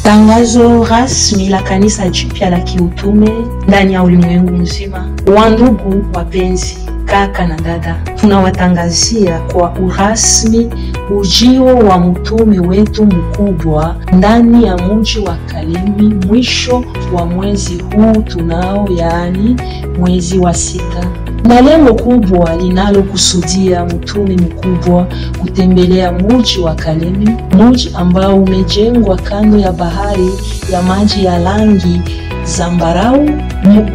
Tangazo rasmi la kanisa jipya la kiutume ndani ya ulimwengu mzima. Wandugu wapenzi, kaka na dada, tunawatangazia kwa urasmi ujio wa mtume wetu mkubwa ndani ya mji wa Kalemi mwisho wa mwezi huu tunao, yaani mwezi wa 6. Na lengo kubwa linalokusudia mtume mkubwa kutembelea mji wa Kalemi, mji ambao umejengwa kando ya bahari ya maji ya rangi zambarau.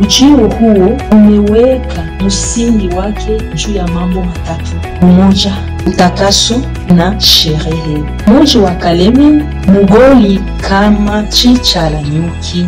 Ujio huo umeweka msingi wake juu ya mambo matatu: umoja, utakaso na sherehe. Mji wa Kalemi mgoli kama chicha la nyuki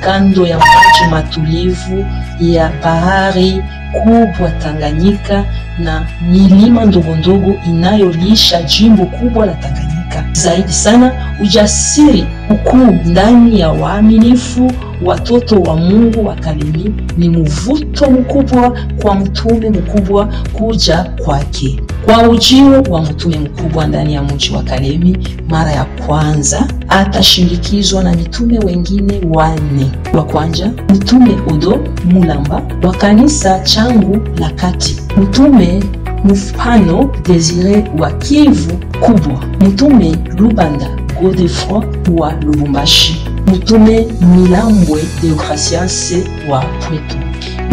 kando ya maji matulivu ya bahari kubwa Tanganyika na milima ndogondogo inayolisha jimbo kubwa la Tanganyika. Zaidi sana, ujasiri ukuu ndani ya waaminifu watoto wa Mungu wa Kalemi ni mvuto mkubwa kwa mtume mkubwa kuja kwake. Kwa ujio wa mtume mkubwa ndani ya mji wa Kalemi mara ya kwanza, atashindikizwa na mitume wengine 4. Wa kwanza, mtume Odo Mulamba wa kanisa changu la kati, mtume Mfano Desire wa Kivu kubwa, mtume Lubanda Godefroy wa Lubumbashi, mtume Milambwe de Gracias wa Pweto.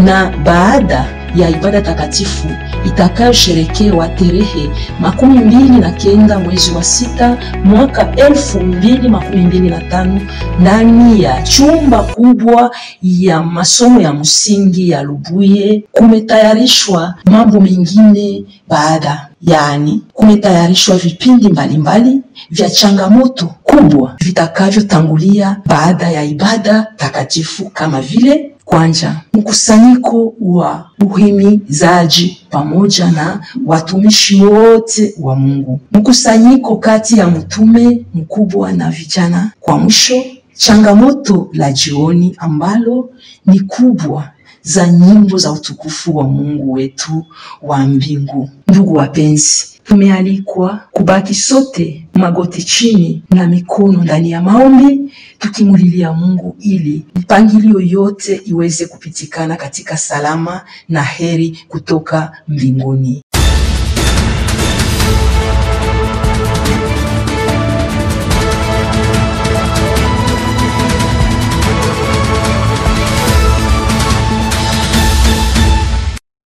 Na baada ya ibada takatifu itakayosherekewa tarehe 29 mwezi wa 6 mwaka 2025 ndani ya chumba kubwa ya masomo ya msingi ya Lubuye, kumetayarishwa mambo mengine baada, yani kumetayarishwa vipindi mbalimbali vya changamoto kubwa vitakavyotangulia baada ya ibada takatifu, kama vile kwanza, mkusanyiko wa uhimizaji pamoja na watumishi wote wa Mungu, mkusanyiko kati ya mtume mkubwa na vijana. Kwa mwisho, changamoto la jioni ambalo ni kubwa za nyimbo za utukufu wa Mungu wetu wa mbingu. Ndugu wapenzi, tumealikwa kubaki sote magoti chini na mikono ndani ya maombi, tukimulilia Mungu ili mipangilio yote iweze kupitikana katika salama na heri kutoka mbinguni.